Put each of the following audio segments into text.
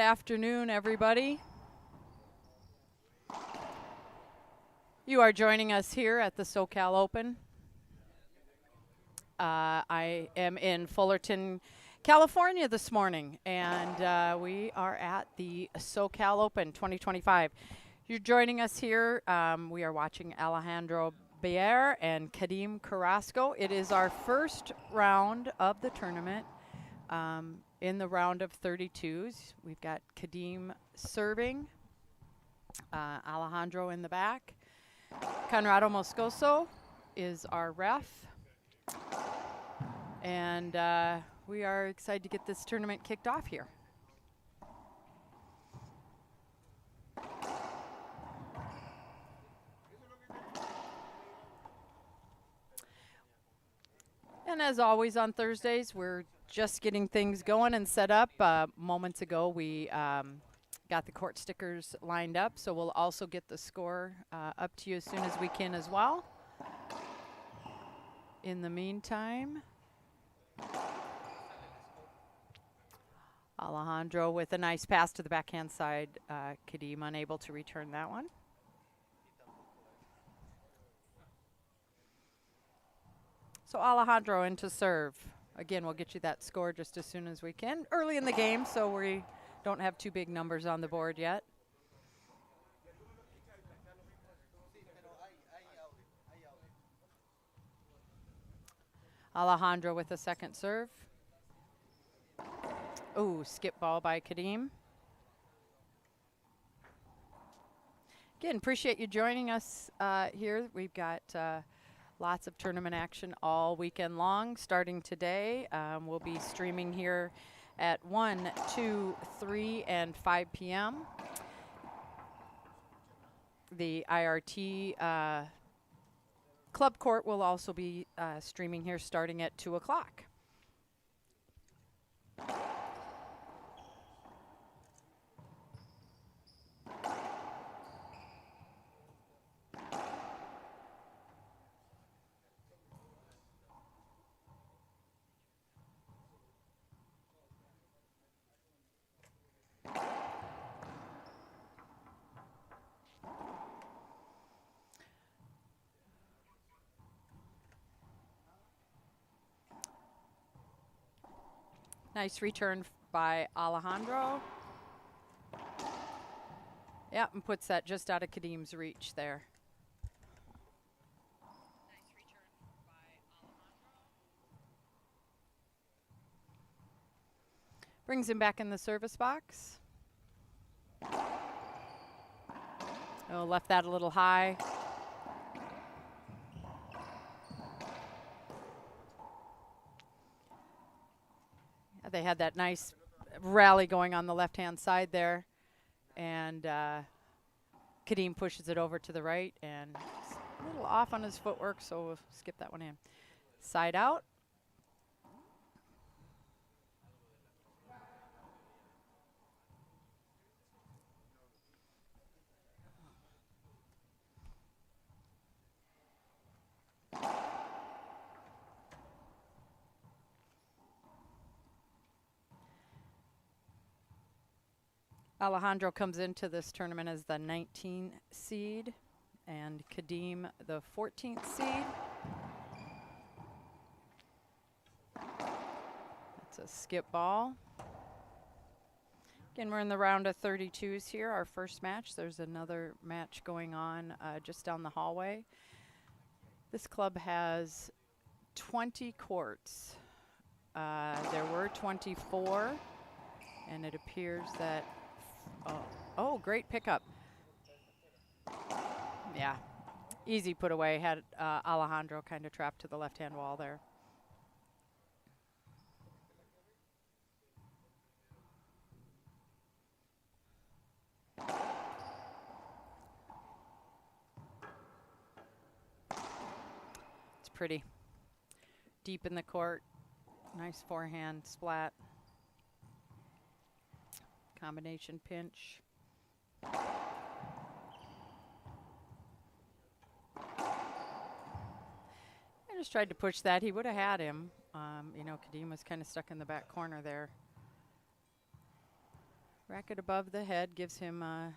afternoon, everybody. You are joining us here at the SOCAL Open. I am in Fullerton, California this morning, and we are at the SOCAL Open 2025. You're joining us here. We are watching Alejandro Baer and Carrasco. It is our first round of the tournament. In the round of 32s, we've got Kadim serving, Alejandro in the back. Conrado Moscoso is our ref. And we are excited to get this tournament kicked off here. And as always on Thursdays, we're just getting things going and set up. Moments ago, we got the court stickers lined up, so we'll also get the score up to you as soon as we can as well. In the meantime, Alejandro with a nice pass to the backhand side. Kadim unable to return that one. So Alejandro in to serve. Again, we'll get you that score just as soon as we can. Early in the game, so we don't have too big numbers on the board yet. Alejandro with a second serve. Ooh, skip ball by Kadim. Again, appreciate you joining us here. We've got lots of tournament action all weekend long. Starting today, we'll be streaming here at 1, 2, 3, and 5 p.m. The IRT Club Court will also be streaming here starting at 2 o'clock. Nice return by Alejandro. Yep, and puts that just out of Kadim's reach there. Nice return by Alejandro. Brings him back in the service box. Oh, left that a little high. They had that nice rally going on the left-hand side there. And Kadim pushes it over to the right. And a little off on his footwork, so we'll skip that one in. Side out. Alejandro comes into this tournament as the 19 seed and Kadim the 14th seed. That's a skip ball. Again, we're in the round of 32s here, our first match. There's another match going on just down the hallway. This club has 20 courts. There were 24, and it appears that oh, great pickup. Yeah, easy put away. Had Alejandro kind of trapped to the left-hand wall there. It's pretty. Deep in the court. Nice forehand splat. Combination pinch. I just tried to push that. He would have had him. You know, Kadim was kind of stuck in the back corner there. Racket above the head gives him a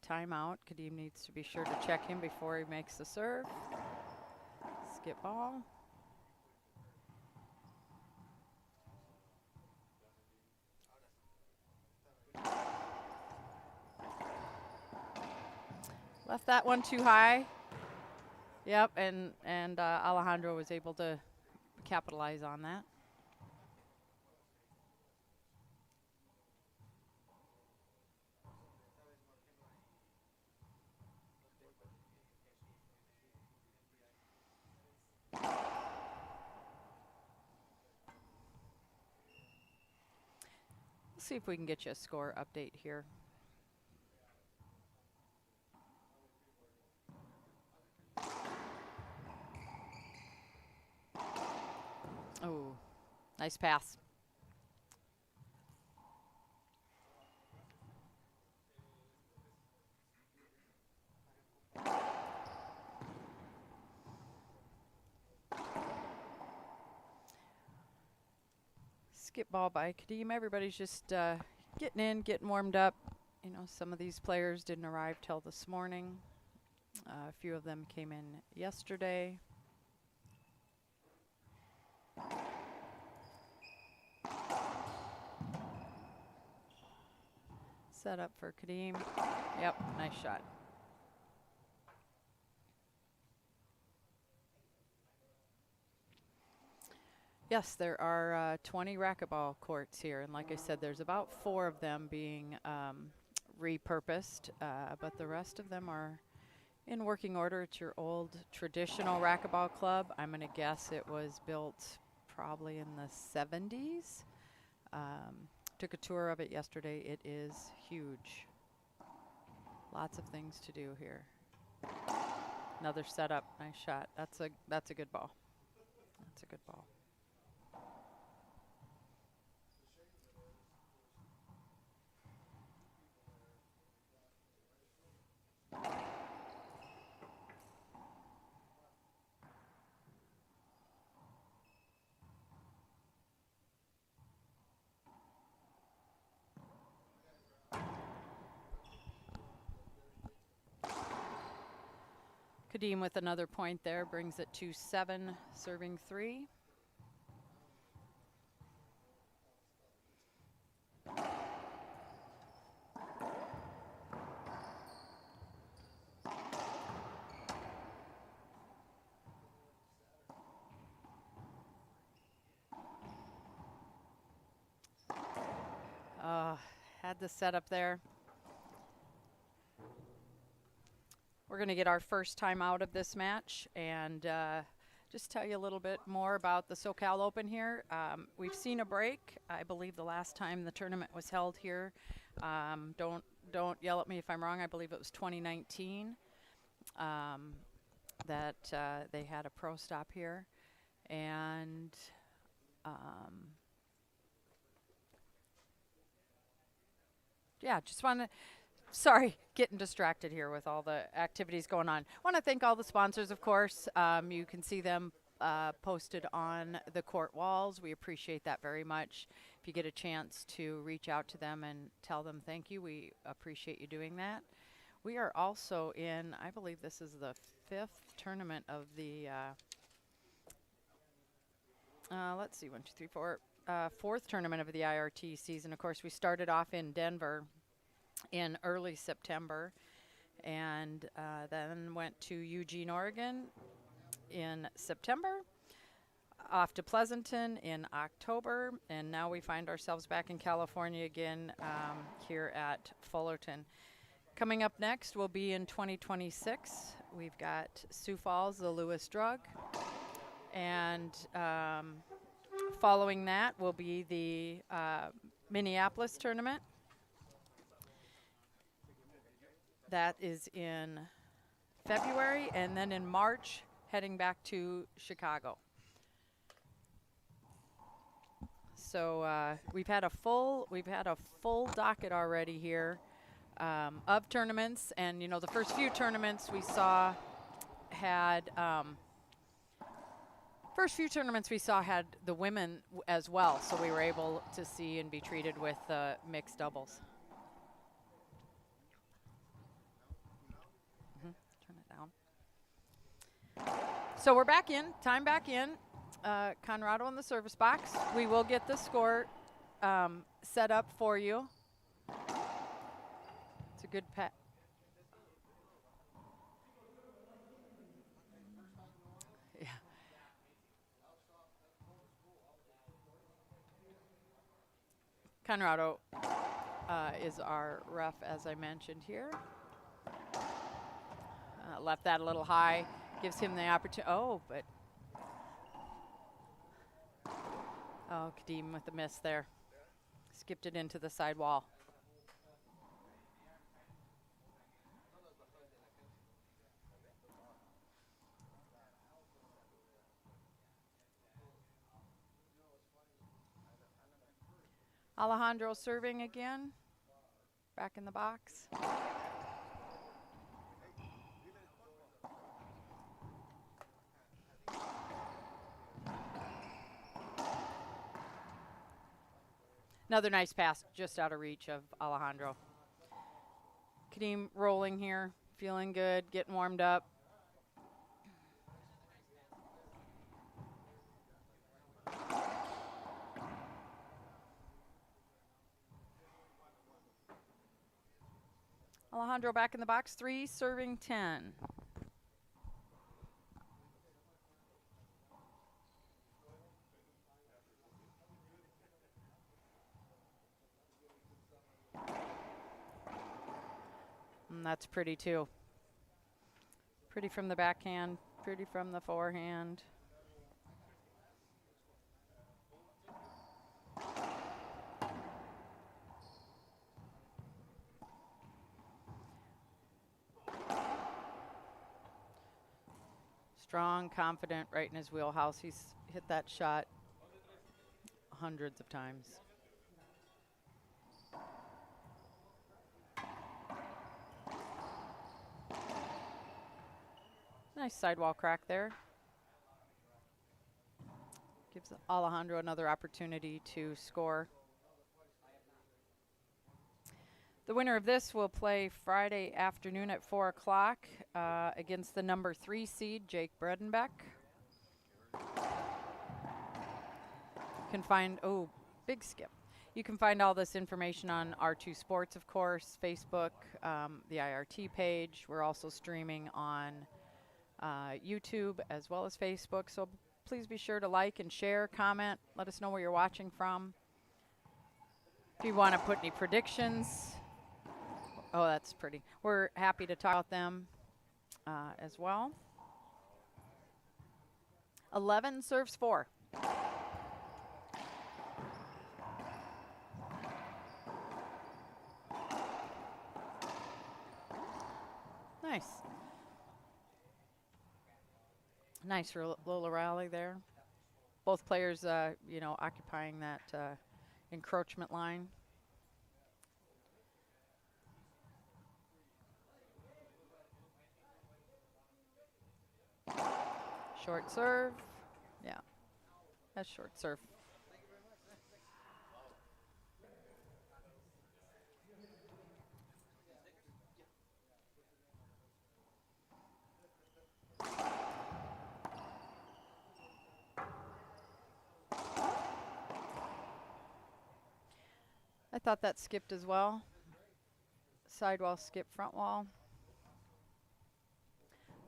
timeout. Kadeem needs to be sure to check him before he makes the serve. Skip ball. Left that one too high. Yep, and Alejandro was able to capitalize on that. Let's see if we can get you a score update here. Oh, nice pass. Skip ball by Kadeem. Everybody's just getting in, getting warmed up. You know, some of these players didn't arrive till this morning. A few of them came in yesterday. Set up for Kadeem. Yep, nice shot. Yes, there are 20 racquetball courts here, and like I said, there's about 4 of them being repurposed, but the rest of them are in working order. It's your old traditional racquetball club. I'm going to guess it was built probably in the 70s. Took a tour of it yesterday. It is huge. Lots of things to do here. Another setup, nice shot. That's a good ball. That's a good ball. Kadeem with another point there brings it to 7, serving 3. Had the setup there. We're going to get our first time out of this match and just tell you a little bit more about the SoCal Open here. We've seen a break. I believe the last time the tournament was held here, don't yell at me if I'm wrong, I believe it was 2019 that they had a pro stop here. And yeah, just want to, sorry, getting distracted here with all the activities going on. Want to thank all the sponsors, of course. You can see them posted on the court walls. We appreciate that very much. If you get a chance to reach out to them and tell them thank you, we appreciate you doing that. We are also in, I believe this is the 5th tournament of the, let's see, 1, 2, 3, 4, 4th tournament of the IRT season. Of course, we started off in Denver in early September and then went to Eugene, Oregon in September, off to Pleasanton in October, and now we find ourselves back in California again here at Fullerton. Coming up next will be in 2026. We've got Sioux Falls, the Lewis Drug, and following that will be the Minneapolis tournament. That is in February, and then in March, heading back to Chicago. So we've had a full docket already here of tournaments, and you know the first few tournaments we saw had the women as well, so we were able to see and be treated with mixed doubles. So we're back in, time back in. Conrado in the service box. We will get the score set up for you. It's a good pat. Yeah. Conrado is our ref, as I mentioned here. Left that a little high, gives him the opportunity. Oh, but Kadim with the miss there. Skipped it into the side wall. Alejandro serving again. Back in the box. Another nice pass just out of reach of Alejandro. Kadim rolling here, feeling good, getting warmed up. Alejandro back in the box, 3, serving 10. And that's pretty too. Pretty from the backhand, pretty from the forehand. Strong, confident, right in his wheelhouse. He's hit that shot hundreds of times. Nice sidewall crack there. Gives Alejandro another opportunity to score. The winner of this will play Friday afternoon at 4 o'clock against the number 3 seed, Jake Bredenbeck. You can find, big skip. You can find all this information on R2 Sports, of course, Facebook, the IRT page. We're also streaming on YouTube as well as Facebook. So please be sure to like and share, comment. Let us know where you're watching from. If you want to put any predictions. Oh, that's pretty. We're happy to talk about them as well. 11 serves 4. Nice. Nice little rally there. Both players, occupying that encroachment line. Short serve. Yeah, that's short serve. I thought that skipped as well. Sidewall skip, front wall.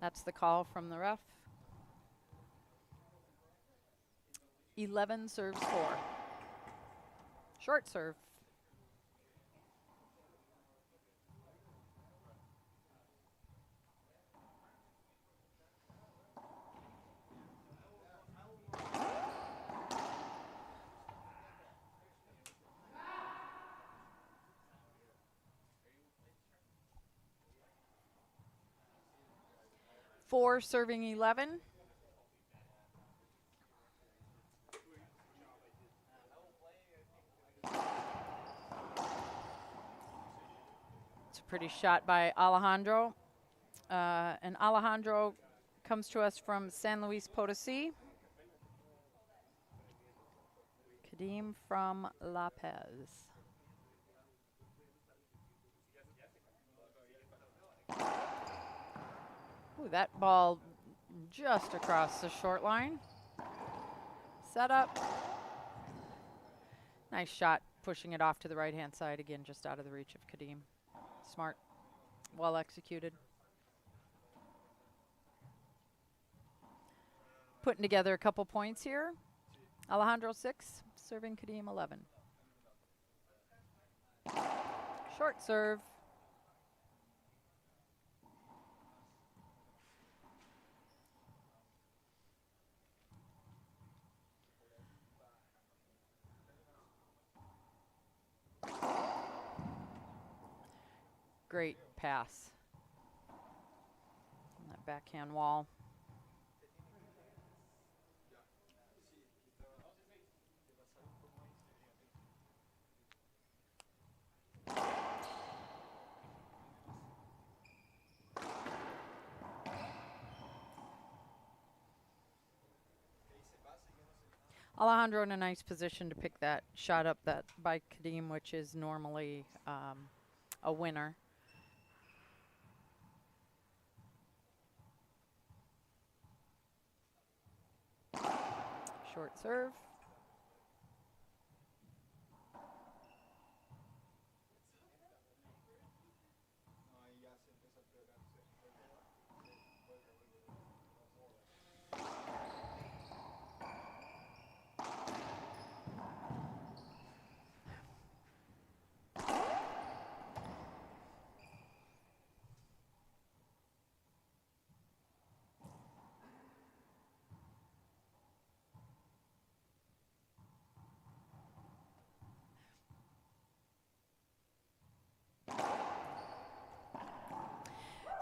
That's the call from the ref. 11 serves 4. Short serve. Four serving 11. It's a pretty shot by Alejandro. And Alejandro comes to us from San Luis Potosí. Kadim from La Paz. Ooh, that ball Just across the short line. Set up. Nice shot, pushing it off to the right-hand side again, just out of the reach of Kadim. Smart, well executed. Putting together a couple points here. Alejandro 6, serving Kadim 11. Short serve. Great pass. On that backhand wall. Alejandro in a nice position to pick that shot up that by Kadim, which is normally a winner. Short serve.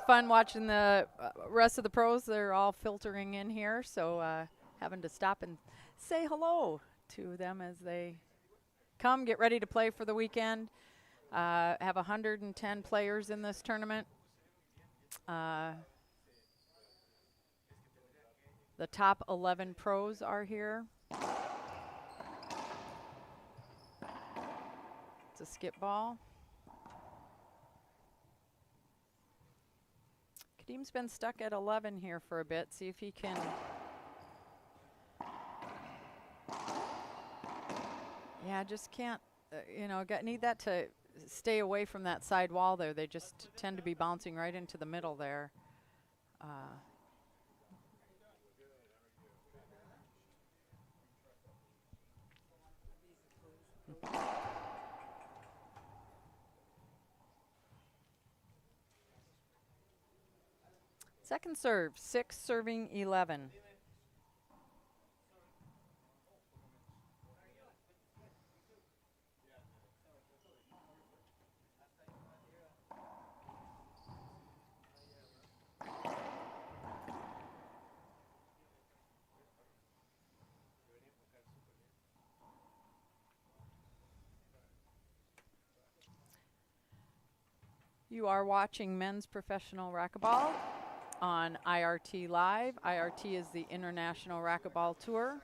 Fun watching the rest of the pros. They're all filtering in here, so having to stop and say hello to them as they come, get ready to play for the weekend. Have 110 players in this tournament. The top 11 pros are here. It's a skip ball. Kadim's been stuck at 11 here for a bit. See if he can. Yeah, just can't, need that to stay away from that side wall there. They just tend to be bouncing right into the middle there. Second serve, 6 serving 11. You are watching Men's Professional Racquetball on IRT Live. IRT is the International Racquetball Tour.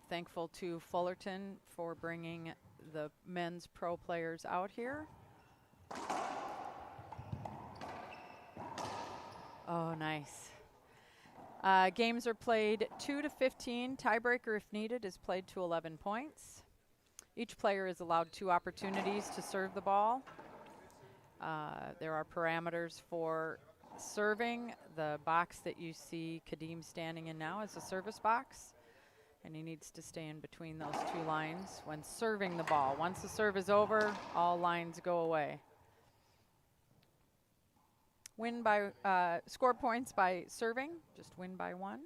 Thankful to Fullerton for bringing the men's pro players out here. Oh, nice. Games are played 2 to 15. Tiebreaker, if needed, is played to 11 points. Each player is allowed 2 opportunities to serve the ball. There are parameters for serving. The box that you see Kadim standing in now is a service box, and he needs to stay in between those 2 lines when serving the ball. Once the serve is over, all lines go away. Win by, score points by serving, just win by 1.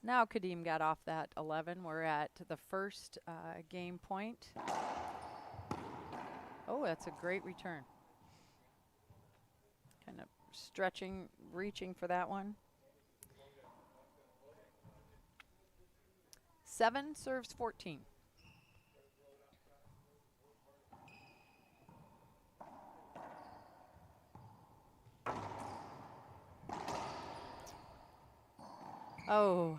Now Kadim got off that 11. We're at the first game point. Oh, that's a great return. Kind of stretching, reaching for that one. 7 serves 14. Oh.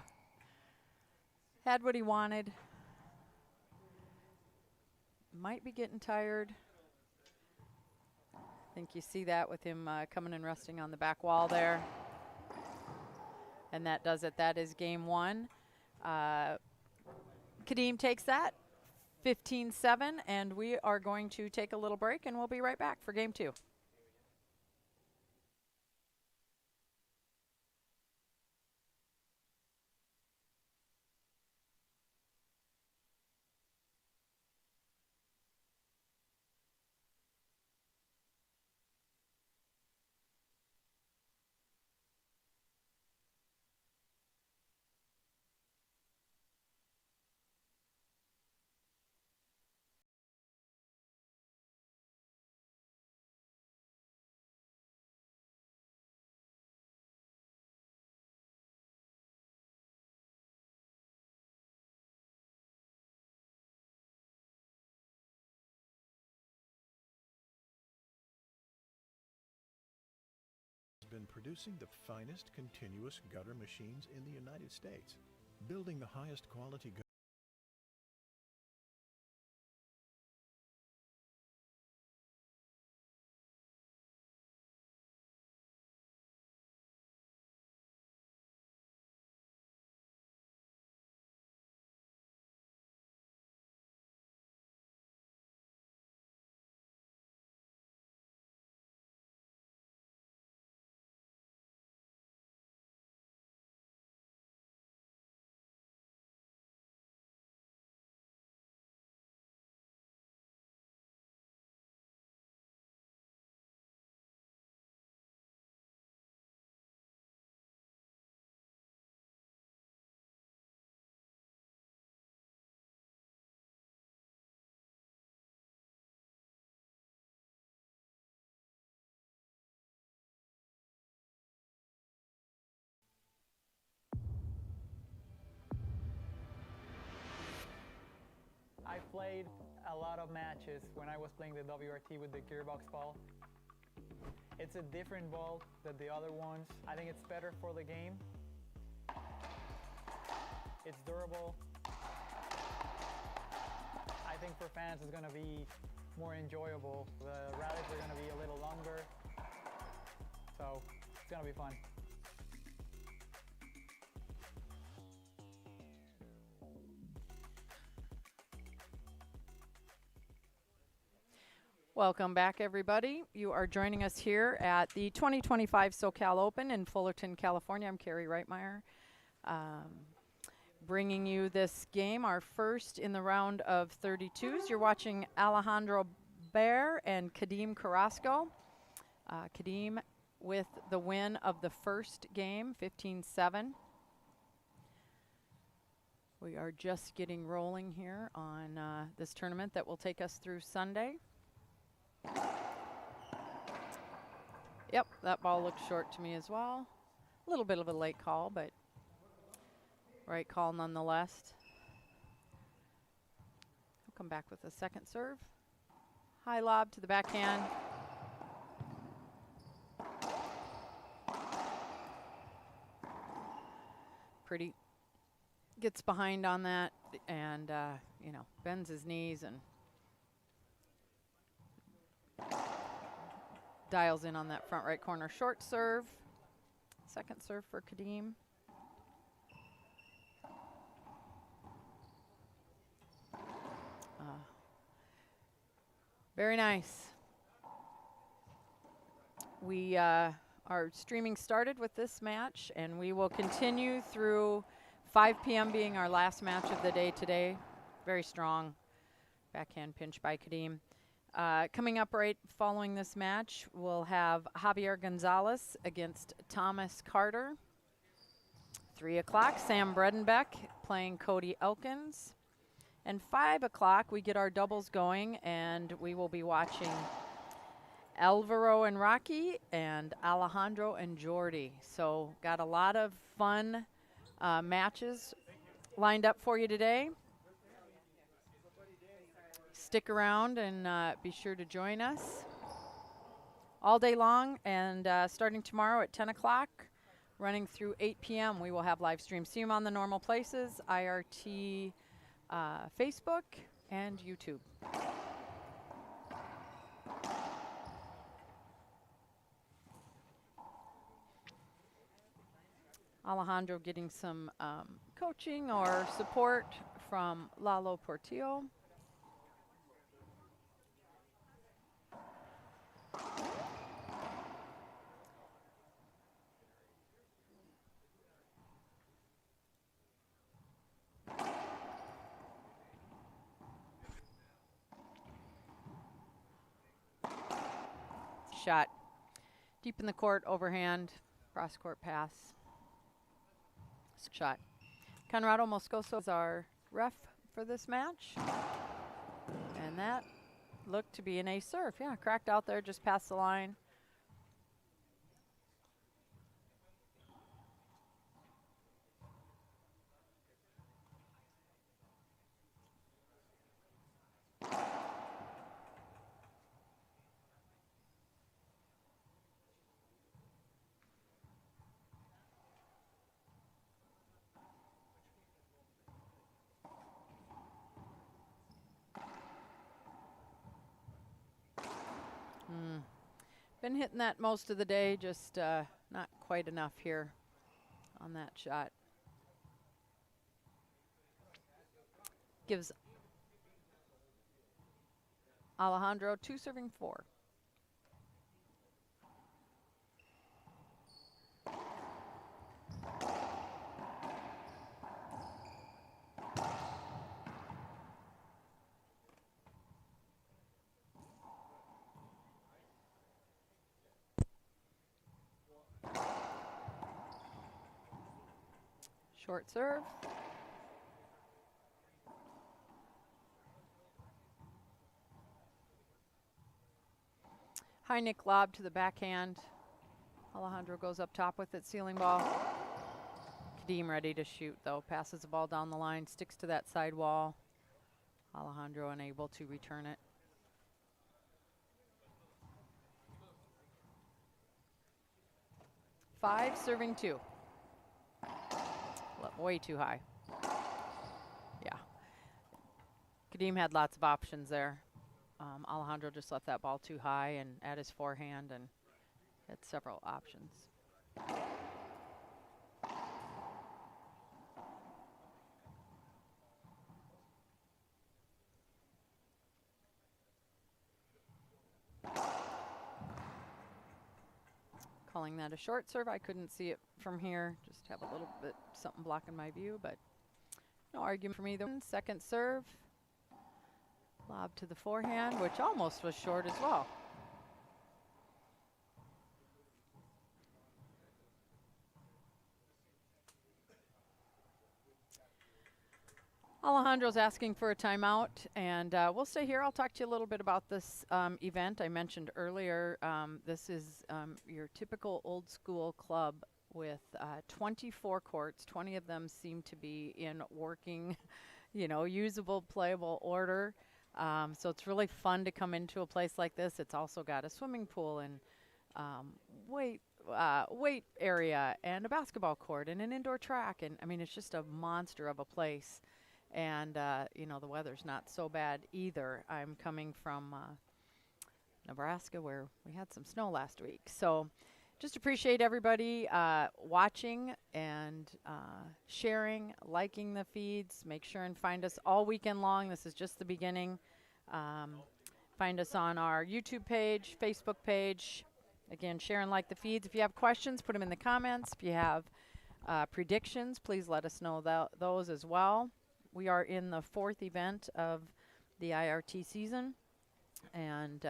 Had what he wanted. might be getting tired. I think you see that with him coming and resting on the back wall there. And that does it. That is game one. Kadeem takes that, 15-7, and we are going to take a little break, and we'll be right back for game two. Been producing the finest continuous gutter machines in the United States, building the highest quality gutter. I played a lot of matches when I was playing the WRT with the gearbox ball. It's a different ball than the other ones. I think it's better for the game. It's durable. I think for fans it's going to be more enjoyable. The rallies are going to be a little longer, so it's going to be fun. Welcome back, everybody. You are joining us here at the 2025 SoCal Open in Fullerton, California. I'm Carrie Reitmeyer, bringing you this game, our first in the round of 32s. You're watching Alejandro Baer and Kadeem Carrasco. Kadeem with the win of the first game, 15-7. We are just getting rolling here on this tournament that will take us through Sunday. Yep, that ball looked short to me as well. A little bit of a late call, but right call nonetheless. He'll come back with a second serve. High lob to the backhand. Pretty gets behind on that and, you know, bends his knees and dials in on that front right corner short serve. Second serve for Kadeem. Very nice. We our streaming started with this match, and we will continue through 5 p.m. being our last match of the day today. Very strong backhand pinch by Kadeem. Coming up right following this match, we'll have Javier Gonzalez against Thomas Carter. 3 o'clock, Sam Bredenbeck playing Cody Elkins. And 5 o'clock, we get our doubles going, and we will be watching Alvaro and Rocky and Alejandro and Jordi. So got a lot of fun matches lined up for you today. Stick around and be sure to join us all day long, and starting tomorrow at 10 o'clock, running through 8 p.m., we will have live streams. See them on the normal places, IRT Facebook and YouTube. Alejandro getting some coaching or support from Lalo Portillo. Shot deep in the court, overhand, cross court pass. Shot. Conrado Moscoso is our ref for this match. And that looked to be an ace serve. Yeah, cracked out there, just past the line. Been hitting that most of the day, just not quite enough here on that shot. Gives Alejandro 2 serving 4. Short serve. High nick lob to the backhand. Alejandro goes up top with it, ceiling ball. Kadeem ready to shoot though, passes the ball down the line, sticks to that side wall. Alejandro unable to return it. Five serving 2. Way too high. Yeah. Kadeem had lots of options there. Alejandro just left that ball too high and at his forehand and had several options. Calling that a short serve. I couldn't see it from here. Just have a little bit something blocking my view, but no argument for me. The second serve. Lob to the forehand, which almost was short as well. Alejandro's asking for a timeout, and we'll stay here. I'll talk to you a little bit about this event I mentioned earlier. This is your typical old school club with 24 courts. 20 of them seem to be in working, usable, playable order. So it's really fun to come into a place like this. It's also got a swimming pool and weight area and a basketball court and an indoor track. And I mean, it's just a monster of a place. And, the weather's not so bad either. I'm coming from Nebraska where we had some snow last week. So just appreciate everybody watching and sharing, liking the feeds. Make sure and find us all weekend long. This is just the beginning. Find us on our YouTube page, Facebook page. Again, share and like the feeds. If you have questions, put them in the comments. If you have predictions, please let us know those as well. We are in the 4th event of the IRT season, and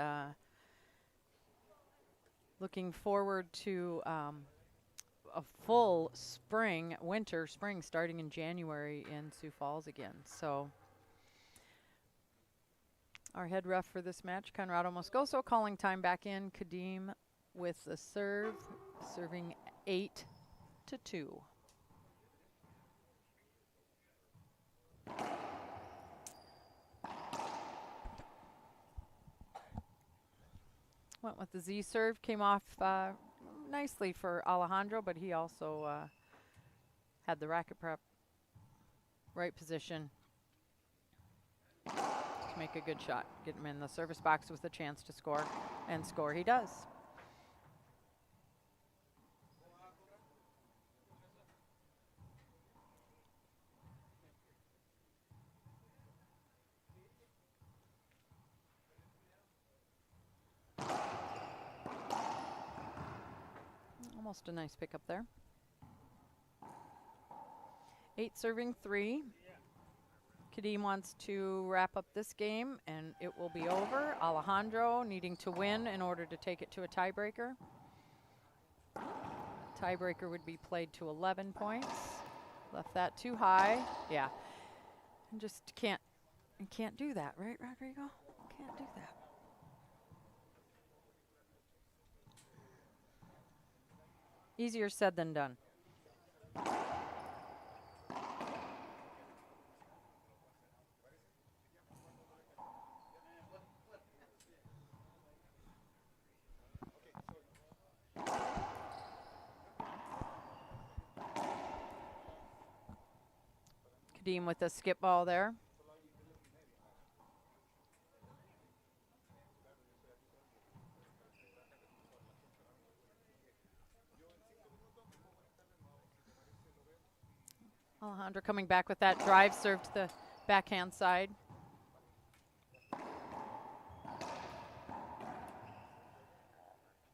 looking forward to a full spring starting in January in Sioux Falls again. So our head ref for this match, Conrado Moscoso, calling time back in. Kadeem with the serve, serving 8-2. Went with the Z serve, came off nicely for Alejandro, but he also had the racket prep right position. make a good shot. Get him in the service box with a chance to score, and score he does. Almost a nice pickup there. 8 serving 3. Kadim wants to wrap up this game, and it will be over. Alejandro needing to win in order to take it to a tiebreaker. Tiebreaker would be played to 11 points. Left that too high. Yeah, and just can't do that, right, Rodrigo? Can't do that. Easier said than done. Kadim with the skip ball there. Alejandro coming back with that drive serve to the backhand side.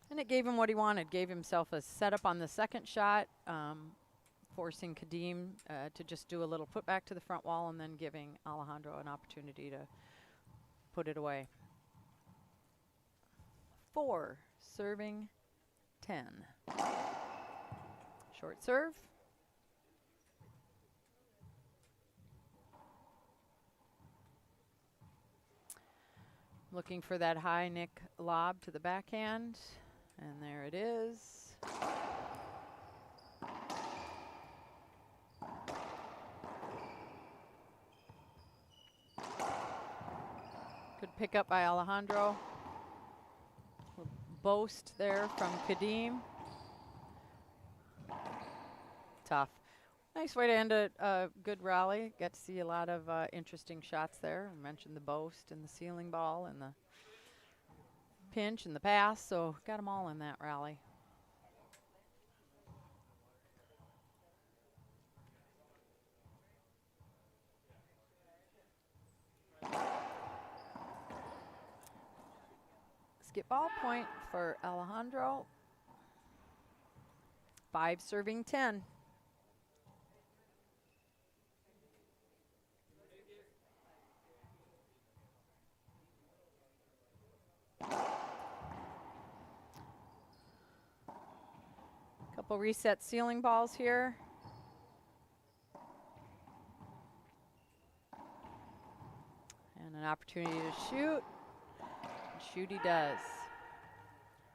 And it gave him what he wanted. Gave himself a setup on the second shot, forcing Kadim to just do a little putback to the front wall, and then giving Alejandro an opportunity to put it away. 4 serving 10. Short serve. Looking for that high nick lob to the backhand, and there it is. Good pickup by Alejandro. Boast there from Kadim. Tough. Nice way to end a good rally. Got to see a lot of interesting shots there. I mentioned the boast and the ceiling ball and the pinch and the pass, so got them all in that rally. Skip ball point for Alejandro. 5 serving 10. Couple reset ceiling balls here. And an opportunity to shoot. And shoot he does.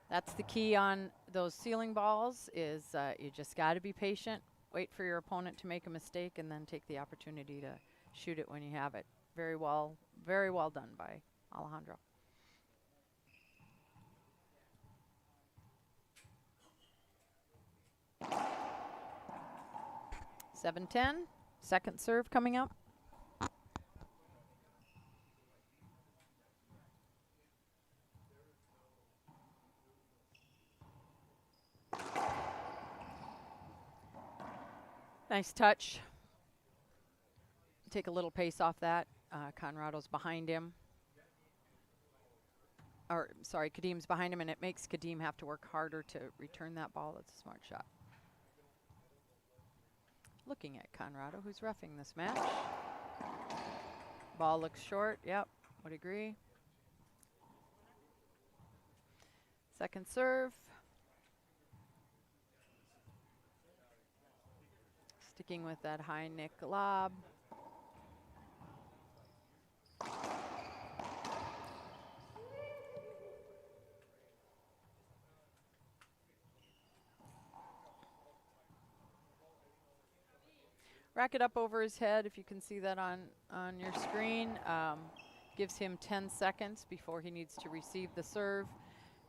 That's the key on those ceiling balls is you just got to be patient, wait for your opponent to make a mistake, and then take the opportunity to shoot it when you have it. Very well done by Alejandro. Seven 10. Second serve coming up. Nice touch. Take a little pace off that. Conrado's behind him. Or, sorry, Kadim's behind him, and it makes Kadim have to work harder to return that ball. That's a smart shot. Looking at Conrado, who's reffing this match. Ball looks short. Yep, would agree. Second serve. Sticking with that high nick lob. Rack it up over his head, if you can see that on your screen. Gives him 10 seconds before he needs to receive the serve.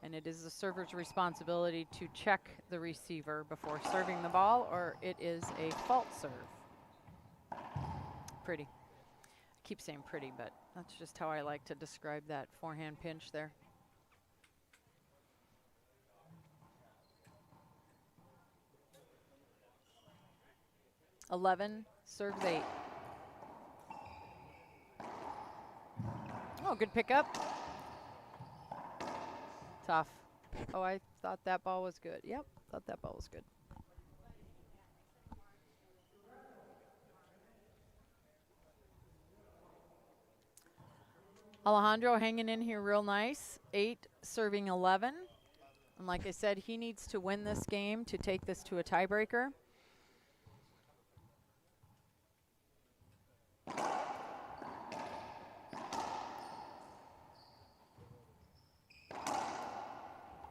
And it is the server's responsibility to check the receiver before serving the ball, or it is a fault serve. Pretty. Keep keep saying pretty, but that's just how I like to describe that forehand pinch there. (11) serves 8. Oh, good pickup. Tough. Oh, I thought that ball was good. Yep, thought that ball was good. Alejandro hanging in here real nice. 8 serving 11. And like I said, he needs to win this game to take this to a tiebreaker.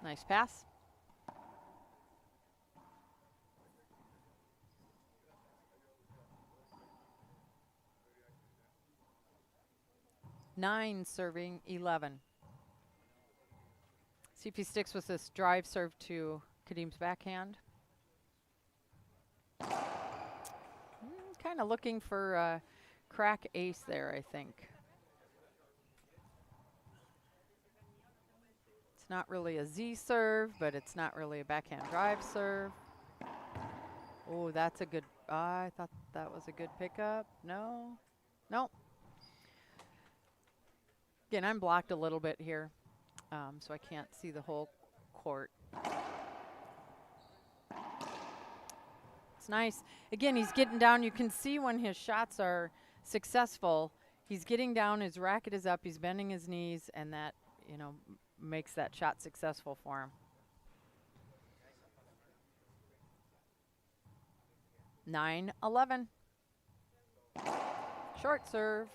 Nice pass. Nine serving 11. See if he sticks with this drive serve to Kadim's backhand. Kind of looking for a crack ace there, I think. It's not really a Z serve, but it's not really a backhand drive serve. Oh, that's a good, I thought that was a good pickup. No, nope. Again, I'm blocked a little bit here, so I can't see the whole court. It's nice. Again, he's getting down. You can see when his shots are successful, he's getting down, his racket is up, he's bending his knees, and that, you know, makes that shot successful for him. 9-11. Short serve.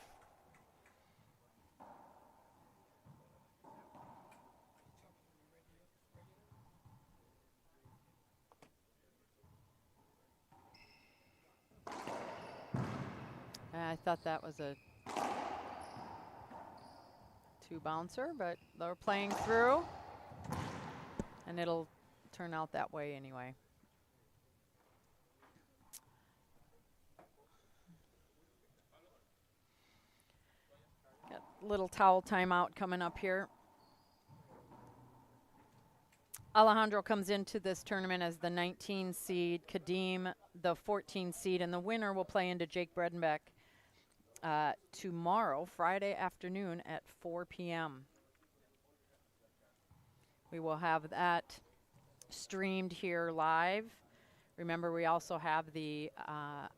I thought that was a 2 bouncer, but they're playing through, and it'll turn out that way anyway. Got a little towel timeout coming up here. Alejandro comes into this tournament as the 19 seed, Kadim the 14 seed, and the winner will play into Jake Bredenbeck tomorrow, Friday afternoon at 4 p.m. We will have that streamed here live. Remember, we also have the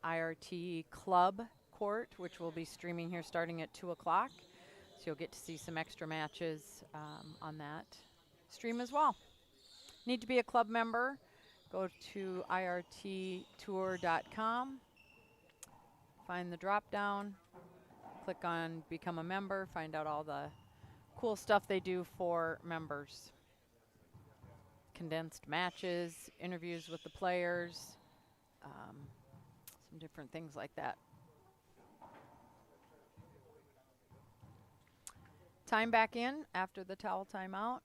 IRT Club Court, which will be streaming here starting at 2 o'clock. So you'll get to see some extra matches on that stream as well. Need to be a club member. Go to irttour.com. Find the drop down. Click on Become a Member. Find out all the cool stuff they do for members. Condensed matches, interviews with the players, some different things like that. Time back in after the towel timeout.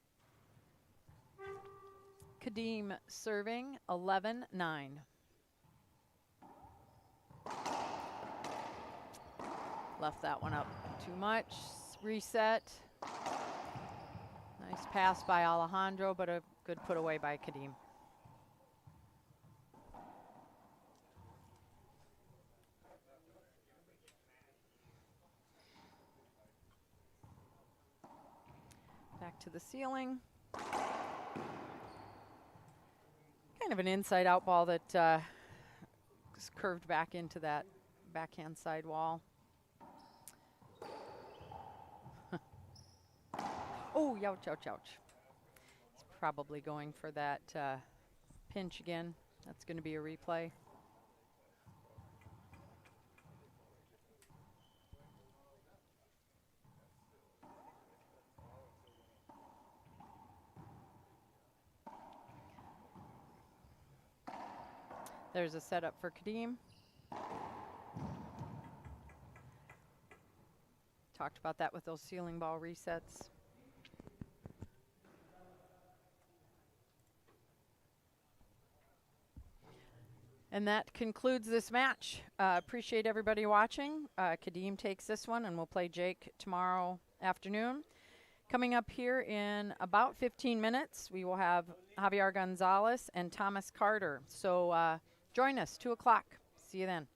Kadim serving 11-9. Left that one up too much. Reset. Nice pass by Alejandro, but a good put away by Kadim. Back to the ceiling. Kind of an inside out ball that is curved back into that backhand side wall. Oh, ouch, ouch, ouch. He's probably going for that pinch again. That's going to be a replay. There's a setup for Kadim. Talked about that with those ceiling ball resets. And that concludes this match. Appreciate everybody watching. Kadeem takes this one, and we'll play Jake tomorrow afternoon. Coming up here in about 15 minutes, we will have Javier Gonzalez and Thomas Carter. So join us, 2 o'clock. See you then.